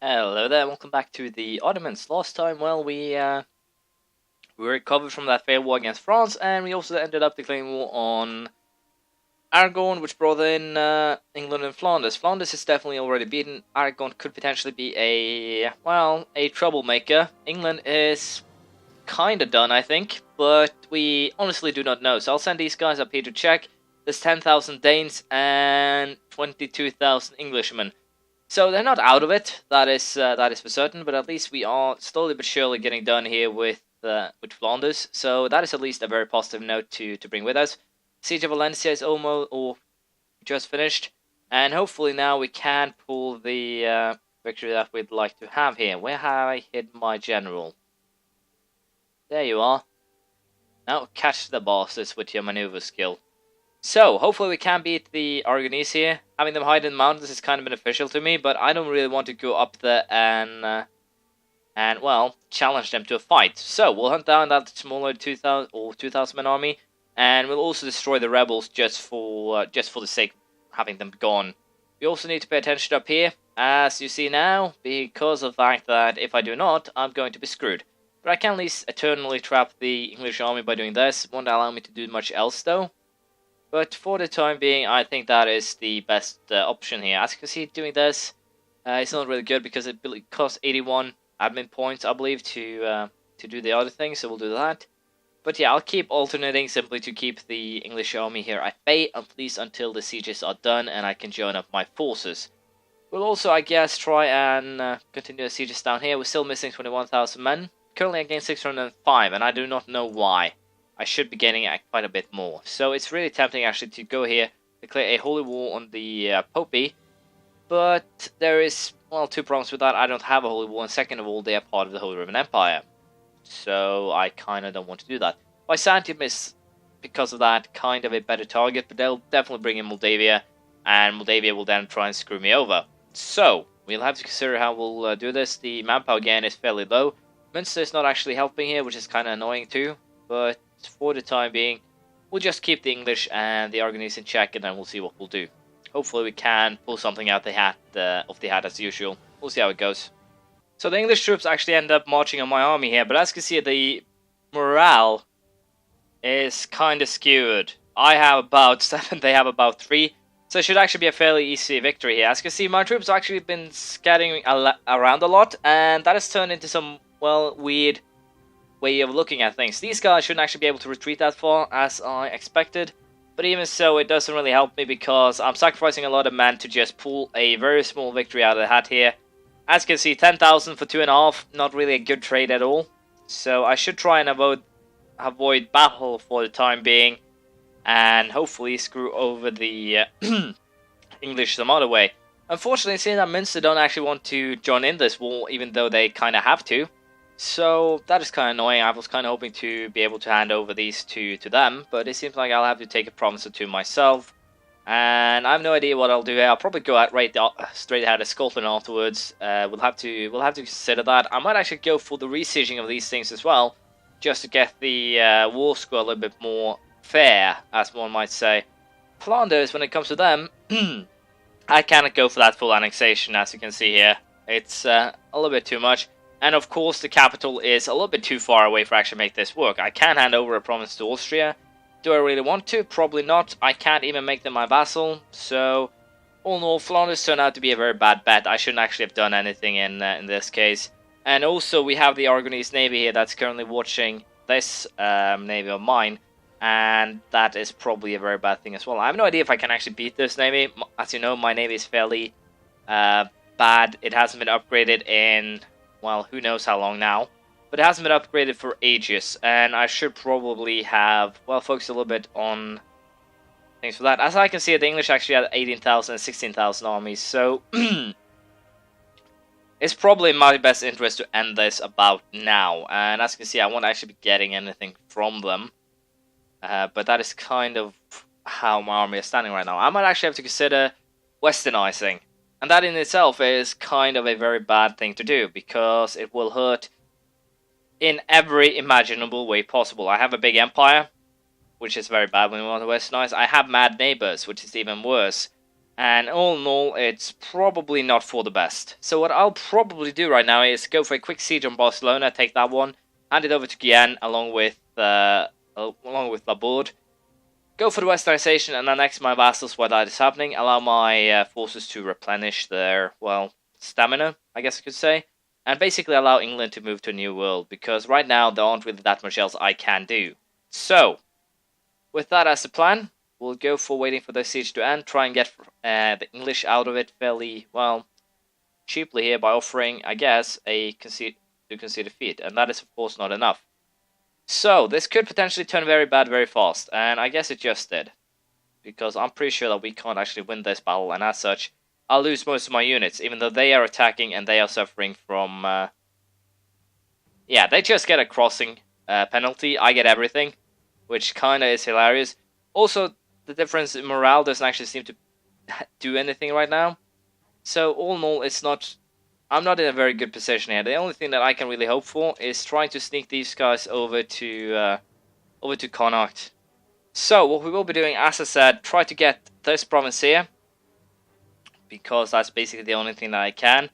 Hello there, welcome back to the Ottomans. Last time, well, we recovered from that failed war against France, and we also ended up declaring war on Aragon, which brought in England and Flanders. Flanders is definitely already beaten. Aragon could potentially be a troublemaker. England is kinda done, I think, but we honestly do not know. So I'll send these guys up here to check. There's 10,000 Danes and 22,000 Englishmen. So they're not out of it. That is for certain. But at least we are slowly but surely getting done here with Flanders. So that is at least a very positive note to bring with us. Siege of Valencia is almost or just finished, and hopefully now we can pull the victory that we'd like to have here. Where have I hid my general? There you are. Now catch the bosses with your maneuver skill. So, hopefully we can beat the Aragonese here. Having them hide in the mountains is kind of beneficial to me, but I don't really want to go up there and well, challenge them to a fight. So, we'll hunt down that smaller 2,000 man army, and we'll also destroy the rebels just for the sake of having them gone. We also need to pay attention up here, as you see now, because of the fact that if I do not, I'm going to be screwed. But I can at least eternally trap the English army by doing this. It won't allow me to do much else though. But for the time being, I think that is the best option here. As you can see, doing this, it's not really good because it costs 81 admin points, I believe, to do the other thing. So we'll do that. But yeah, I'll keep alternating simply to keep the English army here at bay, at least until the sieges are done and I can join up my forces. We'll also, I guess, try and continue the sieges down here. We're still missing 21,000 men. Currently against 605, and I do not know why. I should be getting quite a bit more. So it's really tempting actually to go here, declare a holy war on the Popey. But there is, well, two problems with that. I don't have a holy war, and second of all, they are part of the Holy Roman Empire. So I kind of don't want to do that. Byzantium is, because of that, kind of a better target, but they'll definitely bring in Moldavia, and Moldavia will then try and screw me over. So, we'll have to consider how we'll do this. The manpower again is fairly low. Münster is not actually helping here, which is kind of annoying too, but for the time being, we'll just keep the English and the Aragonese in check, and then we'll see what we'll do. Hopefully we can pull something out of the hat as usual. We'll see how it goes. So the English troops actually end up marching on my army here, but as you can see, the morale is kind of skewed. I have about 7, they have about 3, so it should actually be a fairly easy victory here. As you can see, my troops have actually been scattering around a lot, and that has turned into some, well, weird way of looking at things. These guys shouldn't actually be able to retreat that far as I expected, but even so, it doesn't really help me because I'm sacrificing a lot of men to just pull a very small victory out of the hat here. As you can see, 10,000 for 2.5, not really a good trade at all. So I should try and avoid battle for the time being, and hopefully screw over the English some other way. Unfortunately, it seems that Münster don't actually want to join in this war, even though they kind of have to. So that is kind of annoying. I was kind of hoping to be able to hand over these two to them, but it seems like I'll have to take a province or two myself. And I have no idea what I'll do here. I'll probably go out straight ahead of Scotland afterwards. We'll have to consider that. I might actually go for the resieging of these things as well, just to get the war score a little bit more fair, as one might say. Flanders, when it comes to them, I cannot go for that full annexation, as you can see here. It's a little bit too much. And of course, the capital is a little bit too far away for actually make this work. I can hand over a province to Austria. Do I really want to? Probably not. I can't even make them my vassal. So, all in all, Flanders turned out to be a very bad bet. I shouldn't actually have done anything in this case. And also, we have the Aragonese navy here that's currently watching this navy of mine. And that is probably a very bad thing as well. I have no idea if I can actually beat this navy. As you know, my navy is fairly bad. It hasn't been upgraded in, well, who knows how long now. But it hasn't been upgraded for ages, and I should probably have, well, focused a little bit on things for that. As I can see, the English actually had 18,000 and 16,000 armies, so it's probably in my best interest to end this about now. And as you can see, I won't actually be getting anything from them, but that is kind of how my army is standing right now. I might actually have to consider Westernizing, and that in itself is kind of a very bad thing to do, because it will hurt in every imaginable way possible. I have a big empire, which is very bad when we want to westernize. I have mad neighbors, which is even worse. And all in all, it's probably not for the best. So what I'll probably do right now is go for a quick siege on Barcelona, take that one, hand it over to Guyenne along with Labourd. Go for the Westernization and annex my vassals while that is happening. Allow my forces to replenish their, well, stamina, I guess I could say. And basically allow England to move to a new world, because right now there aren't really that much else I can do. So, with that as the plan, we'll go for waiting for the siege to end, try and get the English out of it fairly, well, cheaply here by offering, I guess, a concede defeat. And that is, of course, not enough. So, this could potentially turn very bad very fast, and I guess it just did. Because I'm pretty sure that we can't actually win this battle, and as such, I'll lose most of my units, even though they are attacking and they are suffering from... yeah, they just get a crossing penalty, I get everything, which kinda is hilarious. Also, the difference in morale doesn't actually seem to do anything right now. So, all in all, it's not... I'm not in a very good position here. The only thing that I can really hope for is trying to sneak these guys over to Connacht. So, what we will be doing, as I said, try to get this province here, because that's basically the only thing that I can.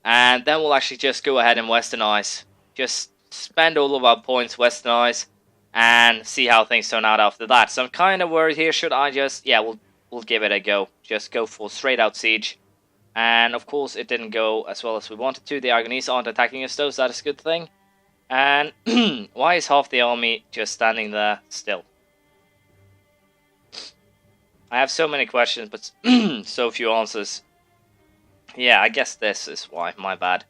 And then we'll actually just go ahead and Westernize. Just spend all of our points, Westernize, and see how things turn out after that. So I'm kind of worried here. Should I just... yeah, we'll give it a go. Just go for straight out siege. And of course it didn't go as well as we wanted to. The Aragonese aren't attacking us though, so that is a good thing. And why is half the army just standing there still? I have so many questions, but so few answers. Yeah, I guess this is why. My bad.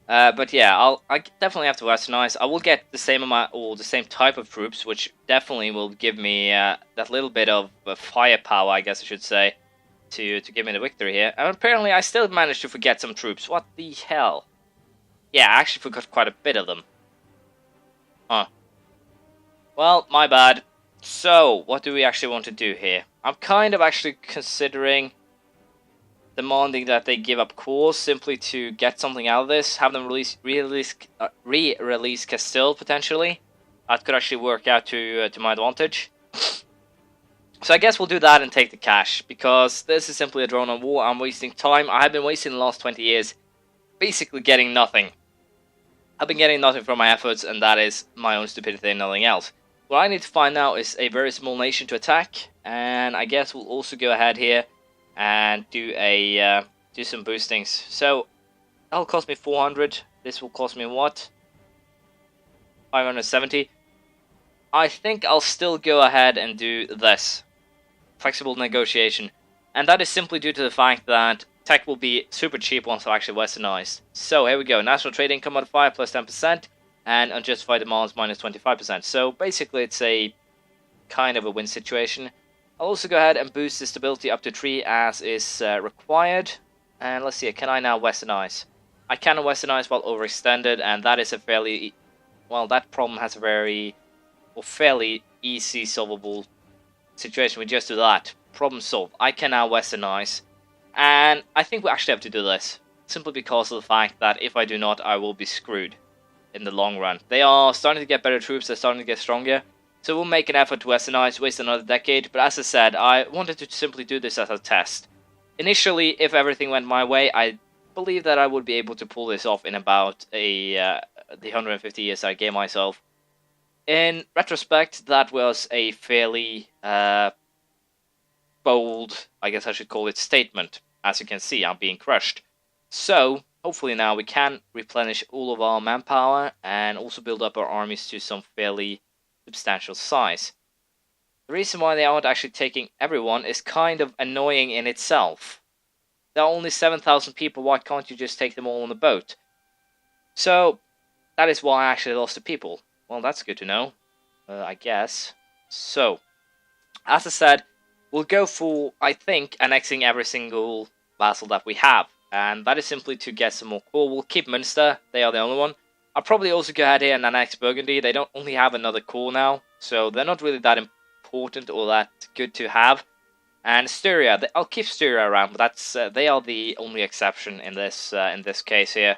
But yeah, I definitely have to Westernize. I will get the same amount or the same type of troops, which definitely will give me that little bit of firepower, I guess I should say, to give me the victory here. And apparently, I still managed to forget some troops. What the hell? Yeah, I actually forgot quite a bit of them. Huh. Well, my bad. So, what do we actually want to do here? I'm kind of actually considering demanding that they give up cores simply to get something out of this. Have them re-release Castile, potentially. That could actually work out to my advantage. So I guess we'll do that and take the cash, because this is simply a drone on war. I'm wasting time. I have been wasting the last 20 years basically getting nothing. I've been getting nothing from my efforts, and that is my own stupidity and nothing else. What I need to find now is a very small nation to attack, and I guess we'll also go ahead here and do some boostings. So that'll cost me 400. This will cost me what? 570. I think I'll still go ahead and do this. Flexible negotiation. And that is simply due to the fact that tech will be super cheap once I've actually westernized. So here we go. National trade income modifier plus 10%. And unjustified demands minus 25%. So basically it's a kind of a win situation. I'll also go ahead and boost the stability up to 3 as is required. And let's see, can I now westernize? I can westernize while overextended, and that is a fairly... well, that problem has a very... or fairly easy solvable situation. We just do that. Problem solved. I can now westernize. And I think we actually have to do this. Simply because of the fact that if I do not, I will be screwed in the long run. They are starting to get better troops. They're starting to get stronger. So we'll make an effort to westernize, waste another decade. But as I said, I wanted to simply do this as a test. Initially, if everything went my way, I believe that I would be able to pull this off in about the 150 years I gave myself. In retrospect, that was a fairly bold, I guess I should call it, statement. As you can see, I'm being crushed. So, hopefully now we can replenish all of our manpower and also build up our armies to some fairly substantial size. The reason why they aren't actually taking everyone is kind of annoying in itself. There are only 7,000 people, why can't you just take them all on the boat? So, that is why I actually lost the people. Well, that's good to know, I guess. So, as I said, we'll go for, I think, annexing every single vassal that we have. And that is simply to get some more core. We'll keep Münster, they are the only one. I'll probably also go ahead here and annex Burgundy. They don't only have another core now, so they're not really that important or that good to have. And Styria, I'll keep Styria around, but that's they are the only exception in this case here.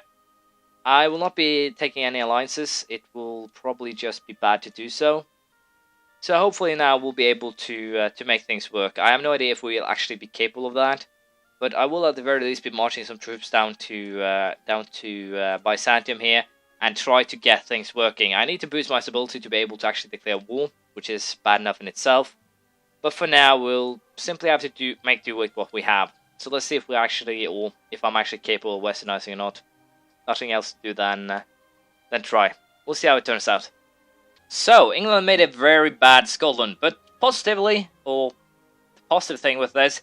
I will not be taking any alliances. It will probably just be bad to do so. So hopefully now we'll be able to make things work. I have no idea if we'll actually be capable of that, but I will at the very least be marching some troops down to Byzantium here and try to get things working. I need to boost my stability to be able to actually declare war, which is bad enough in itself. But for now, we'll simply have to make do with what we have. So let's see if we actually, or if I'm actually capable of westernizing or not. Nothing else to do than try. We'll see how it turns out. So, England made a very bad Scotland, but positively, or the positive thing with this,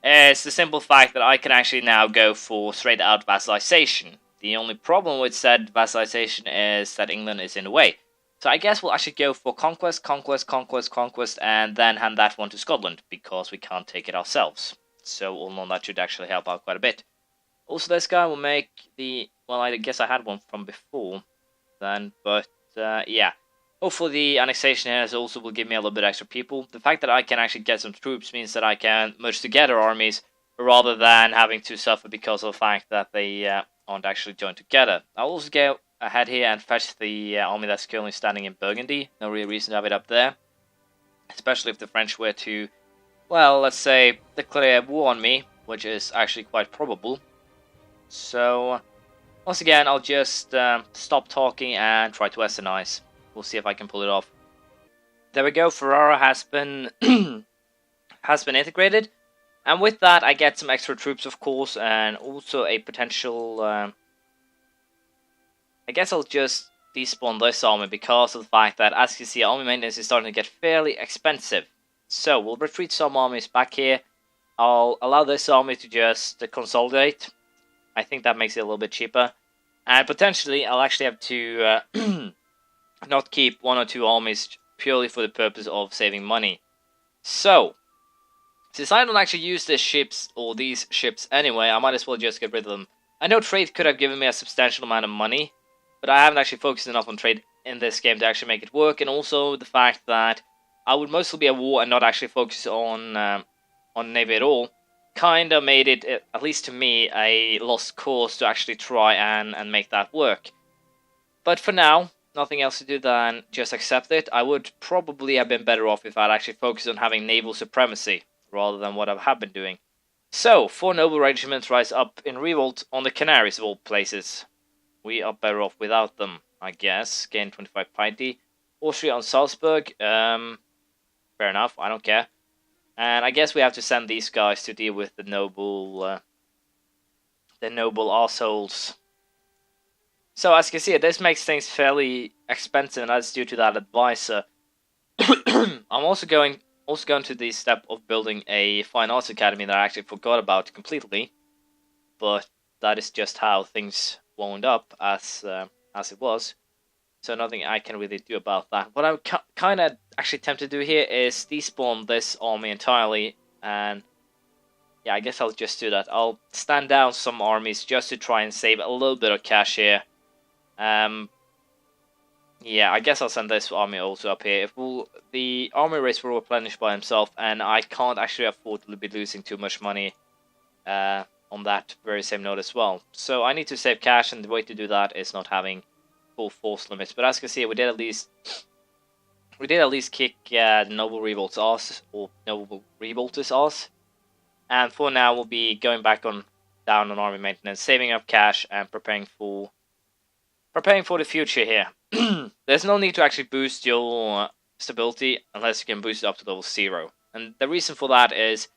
is the simple fact that I can actually now go for straight out vassalization. The only problem with said vassalization is that England is in the way. So I guess we'll actually go for conquest, and then hand that one to Scotland, because we can't take it ourselves. So all in all, that should actually help out quite a bit. Also, this guy will make the... well, I guess I had one from before then, but yeah. Hopefully the annexation here also will give me a little bit extra people. The fact that I can actually get some troops means that I can merge together armies, rather than having to suffer because of the fact that they aren't actually joined together. I'll also go ahead here and fetch the army that's currently standing in Burgundy. No real reason to have it up there. Especially if the French were to, well, let's say, declare war on me, which is actually quite probable. So, once again, I'll just stop talking and try to westernize. We'll see if I can pull it off. There we go, Ferrara has been has been integrated. And with that, I get some extra troops, of course, and also a potential... I guess I'll just despawn this army because of the fact that, as you see, army maintenance is starting to get fairly expensive. So, we'll retreat some armies back here. I'll allow this army to just consolidate. I think that makes it a little bit cheaper. And potentially, I'll actually have to not keep one or two armies purely for the purpose of saving money. So, since I don't actually use these ships anyway, I might as well just get rid of them. I know trade could have given me a substantial amount of money, but I haven't actually focused enough on trade in this game to actually make it work, and also the fact that I would mostly be at war and not actually focus on navy at all, kind of made it, at least to me, a lost cause to actually try and make that work. But for now, nothing else to do than just accept it. I would probably have been better off if I'd actually focused on having naval supremacy, rather than what I have been doing. So, 4 noble regiments rise up in revolt on the Canaries of all places. We are better off without them, I guess. Gain 25 piety. Austria on Salzburg. Fair enough, I don't care. And I guess we have to send these guys to deal with the noble arseholes. So, as you can see, this makes things fairly expensive, and that's due to that advisor. I'm also going to the step of building a fine arts academy that I actually forgot about completely, but that is just how things wound up as it was. So nothing I can really do about that. What I'm kind of actually tempted to do here is despawn this army entirely, and yeah, I guess I'll just do that. I'll stand down some armies just to try and save a little bit of cash here. Yeah, I guess I'll send this army also up here. The army race will replenish by himself, and I can't actually afford to be losing too much money on that very same note as well. So I need to save cash, and the way to do that is not having full force limits. But as you can see, we did at least kick the Noble Revolt's ass, or Noble Revolt's ass. And for now, we'll be going back down on army maintenance, saving up cash, and preparing for the future here. There's no need to actually boost your stability unless you can boost it up to level 0. And the reason for that is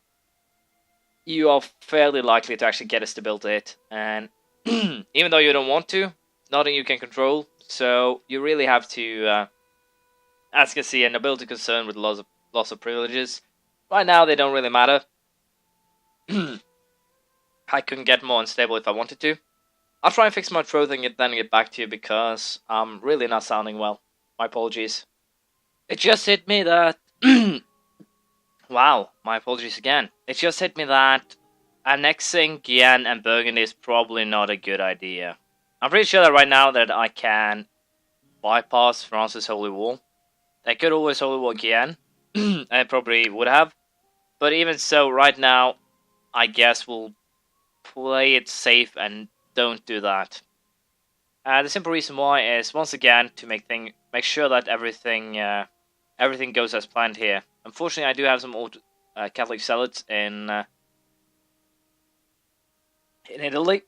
you are fairly likely to actually get a stability hit. And even though you don't want to, nothing you can control. So you really have to, as you can see, a nobility concern with loss of privileges. Right now they don't really matter. I couldn't get more unstable if I wanted to. I'll try and fix my throat and then get back to you because I'm really not sounding well. My apologies. It just hit me that... Wow, my apologies again. It just hit me that annexing Guyenne and Burgundy is probably not a good idea. I'm pretty sure that right now that I can bypass France's Holy War. They could always Holy War Guyenne, and it probably would have. But even so, right now, I guess we'll play it safe and don't do that. The simple reason why is, once again, to make sure that everything everything goes as planned here. Unfortunately, I do have some old Catholic zealots in Italy.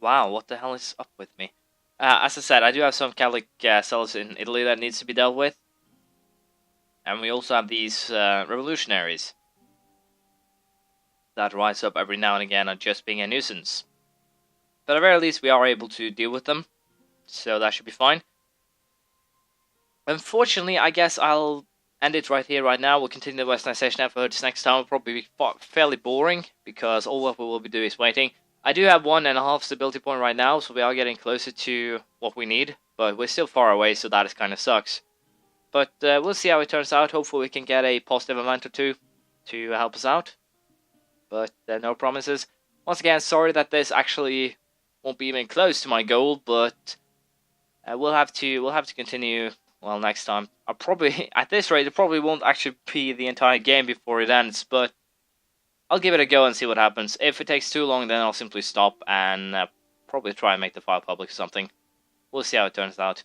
Wow, what the hell is up with me? As I said, I do have some Catholic zealots in Italy that needs to be dealt with. And we also have these revolutionaries that rise up every now and again on just being a nuisance. But at the very least, we are able to deal with them. So that should be fine. Unfortunately, I guess I'll end it right here, right now. We'll continue the Westernization efforts next time. It'll probably be fairly boring, because all what we will be doing is waiting. I do have 1.5 stability point right now, so we are getting closer to what we need. But we're still far away, so that kind of sucks. But we'll see how it turns out. Hopefully we can get a positive event or two to help us out. But no promises. Once again, sorry that this actually won't be even close to my goal, but we'll have to continue. Well, next time. I'll probably, at this rate, it probably won't actually be the entire game before it ends, but I'll give it a go and see what happens. If it takes too long, then I'll simply stop and probably try and make the file public or something. We'll see how it turns out.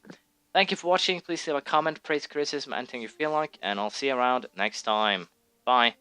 Thank you for watching. Please leave a comment, praise, criticism, anything you feel like, and I'll see you around next time. Bye.